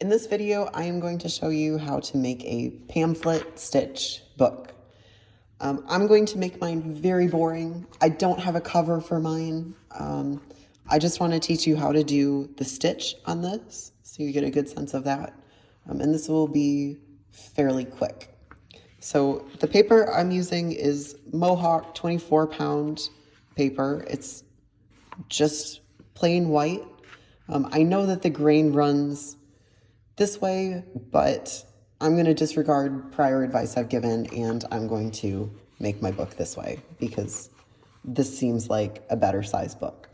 In this video, I am going to show you how to make a pamphlet stitch book. I'm going to make mine very boring. I don't have a cover for mine. I just want to teach you how to do the stitch on this so you get a good sense of that. And this will be fairly quick. So the paper I'm using is Mohawk 24-pound paper. It's just plain white. I know that the grain runs this way, but I'm going to disregard prior advice I've given, and I'm going to make my book this way because this seems like a better size book.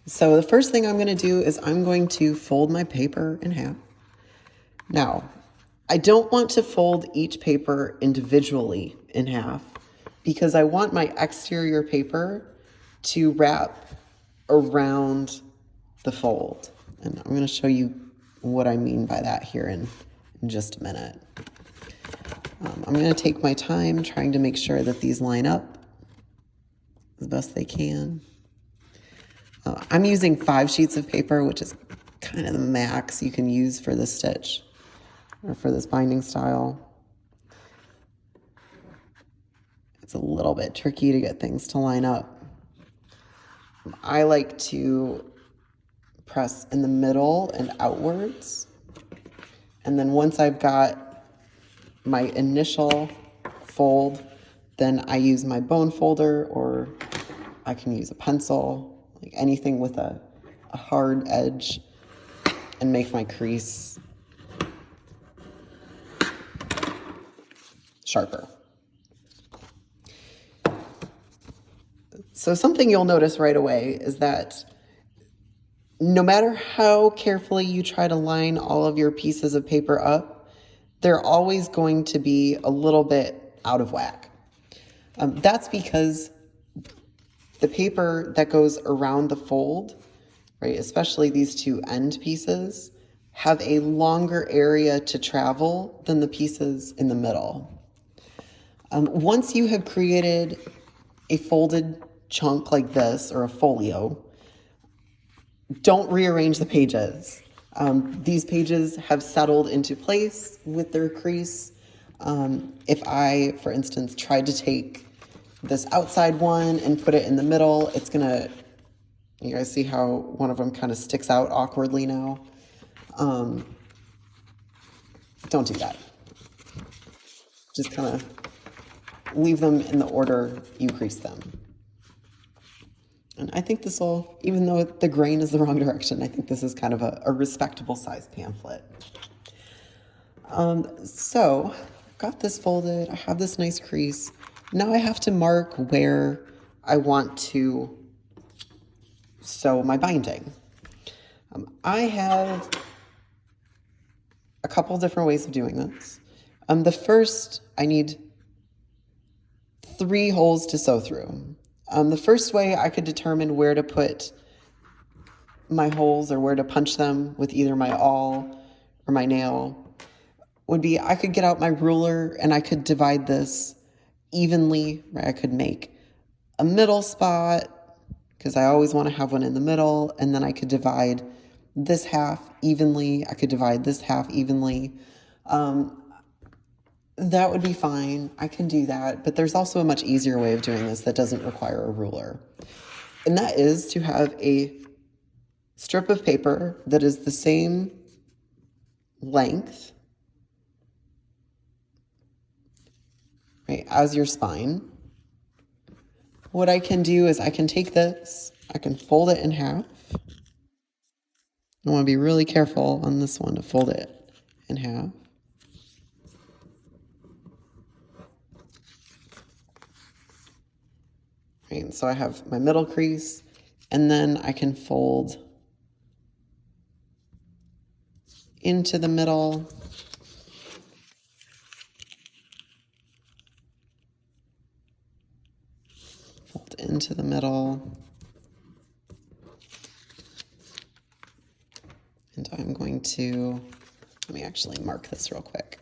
So the first thing I'm going to do is I'm going to fold my paper in half. Now, I don't want to fold each paper individually in half because I want my exterior paper to wrap around the fold. And I'm going to show you what I mean by that here in just a minute. I'm going to take my time trying to make sure that these line up as best they can. I'm using 5 sheets of paper, which is kind of the max you can use for this stitch or for this binding style. It's a little bit tricky to get things to line up. I like to press in the middle and outwards. And then once I've got my initial fold, then I use my bone folder, or I can use a pencil, like anything with a hard edge, and make my crease sharper. So something you'll notice right away is that no matter how carefully you try to line all of your pieces of paper up, they're always going to be a little bit out of whack. That's because the paper that goes around the fold, right, especially these two end pieces, have a longer area to travel than the pieces in the middle. Once you have created a folded chunk like this, or a folio, don't rearrange the pages. These pages have settled into place with their crease. If I, for instance, tried to take this outside one and put it in the middle, it's gonna, you guys see how one of them kind of sticks out awkwardly now? Don't do that. Just kind of leave them in the order you crease them. And I think this will, even though the grain is the wrong direction, I think this is kind of a respectable size pamphlet. So got this folded, I have this nice crease. Now I have to mark where I want to sew my binding. I have a couple different ways of doing this. The first, I need 3 holes to sew through. The first way I could determine where to put my holes or where to punch them with either my awl or my nail would be I could get out my ruler and I could divide this evenly, right? I could make a middle spot because I always want to have one in the middle, and then I could divide this half evenly. I could divide this half evenly. That would be fine. I can do that. But there's also a much easier way of doing this that doesn't require a ruler. And that is to have a strip of paper that is the same length, right, as your spine. What I can do is I can take this, I can fold it in half. I want to be really careful on this one to fold it in half. Right, so I have my middle crease, and then I can fold into the middle. Fold into the middle. And I'm going to, let me actually mark this real quick.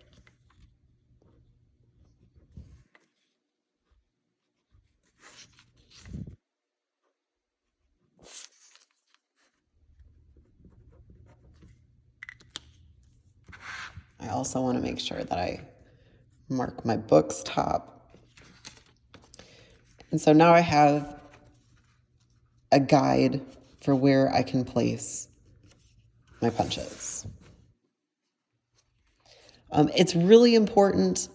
I also want to make sure that I mark my book's top. And so now I have a guide for where I can place my punches. It's really important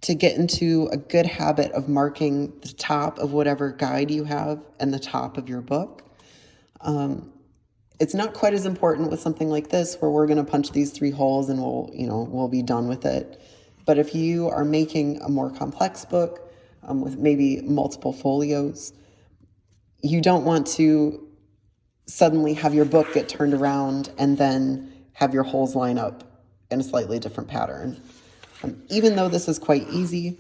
to get into a good habit of marking the top of whatever guide you have and the top of your book. It's not quite as important with something like this where we're going to punch these 3 holes and we'll be done with it. But if you are making a more complex book with maybe multiple folios, you don't want to suddenly have your book get turned around and then have your holes line up in a slightly different pattern. Even though this is quite easy,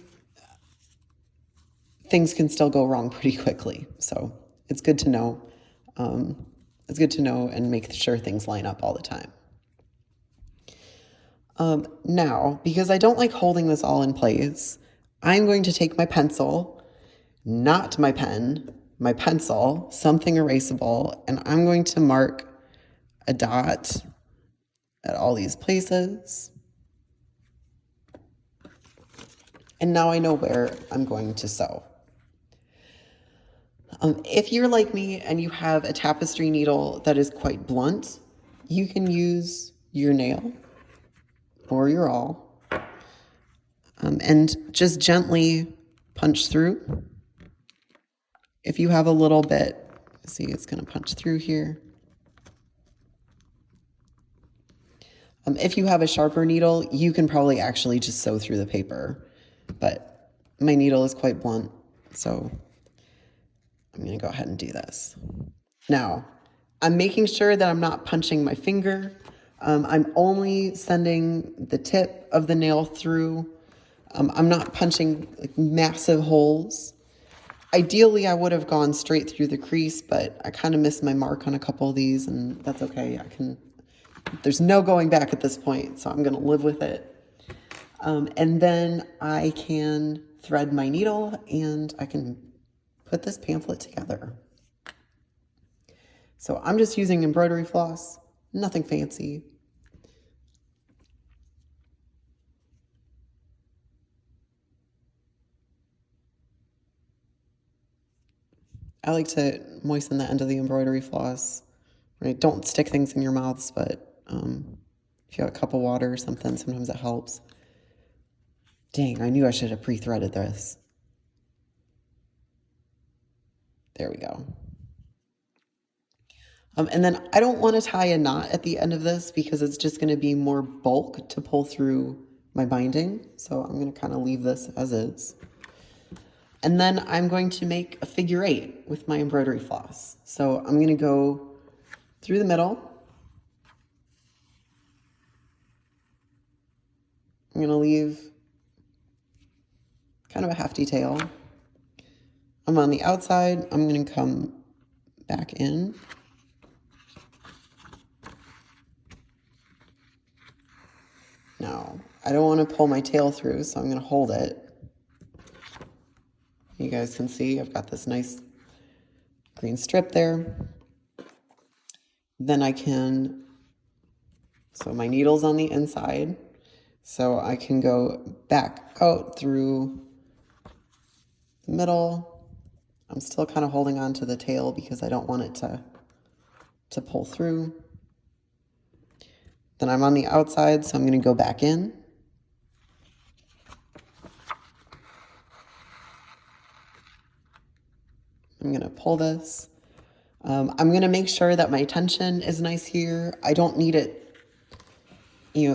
things can still go wrong pretty quickly. So it's good to know. It's good to know and make sure things line up all the time. Now, because I don't like holding this all in place, I'm going to take my pencil, not my pen, my pencil, something erasable, and I'm going to mark a dot at all these places. And now I know where I'm going to sew. If you're like me and you have a tapestry needle that is quite blunt, you can use your nail or your awl and just gently punch through. If you have a little bit, see, it's going to punch through here. If you have a sharper needle, you can probably actually just sew through the paper, but my needle is quite blunt, so I'm going to go ahead and do this. Now, I'm making sure that I'm not punching my finger. I'm only sending the tip of the nail through. I'm not punching like massive holes. Ideally, I would have gone straight through the crease, but I kind of missed my mark on a couple of these, and that's okay. There's no going back at this point, so I'm going to live with it. And then I can thread my needle, and I can put this pamphlet together. So I'm just using embroidery floss, nothing fancy. I like to moisten the end of the embroidery floss. Right? Don't stick things in your mouths, but if you have a cup of water or something, sometimes it helps. Dang, I knew I should have pre-threaded this. There we go. And then I don't want to tie a knot at the end of this because it's just going to be more bulk to pull through my binding. So I'm going to kind of leave this as is. And then I'm going to make a figure 8 with my embroidery floss. So I'm going to go through the middle. I'm going to leave kind of a hefty tail. I'm on the outside. I'm going to come back in. Now, I don't want to pull my tail through, so I'm going to hold it. You guys can see I've got this nice green strip there. Then so my needle's on the inside, so I can go back out through the middle. I'm still kind of holding on to the tail because I don't want it to pull through. Then I'm on the outside, so I'm going to go back in. I'm going to pull this. I'm going to make sure that my tension is nice here. I don't need it,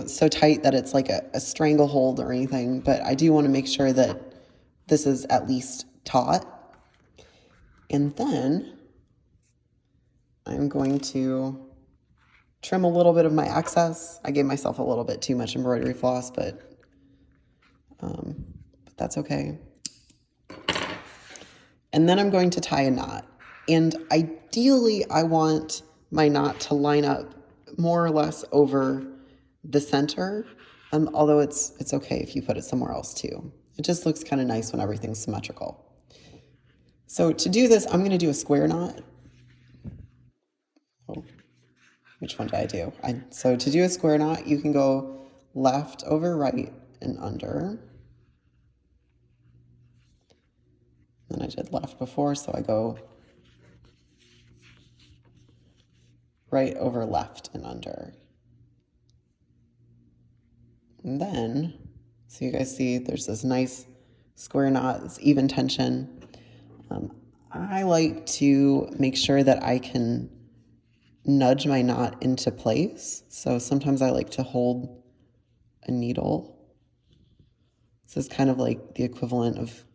so tight that it's like a stranglehold or anything, but I do want to make sure that this is at least taut. And then I'm going to trim a little bit of my excess. I gave myself a little bit too much embroidery floss, but that's okay. And then I'm going to tie a knot. And ideally, I want my knot to line up more or less over the center, although it's okay if you put it somewhere else too. It just looks kind of nice when everything's symmetrical. So to do this, I'm going to do a square knot. Oh, which one did I do? So to do a square knot, you can go left over right and under. Then I did left before, so I go right over left and under. And then, so you guys see there's this nice square knot, it's even tension. I like to make sure that I can nudge my knot into place. So sometimes I like to hold a needle. This is kind of like the equivalent of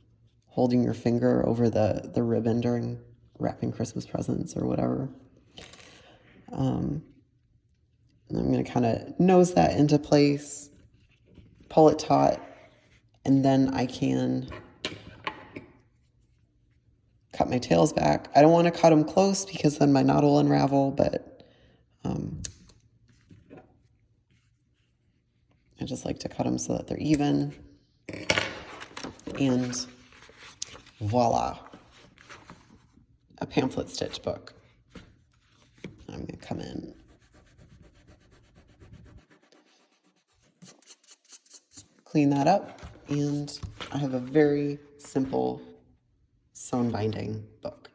holding your finger over the ribbon during wrapping Christmas presents or whatever. And I'm going to kind of nose that into place, pull it taut, and then I can cut my tails back. I don't want to cut them close because then my knot will unravel, but I just like to cut them so that they're even. And voila, a pamphlet stitch book. I'm going to come in. Clean that up, and I have a very simple sewn binding book.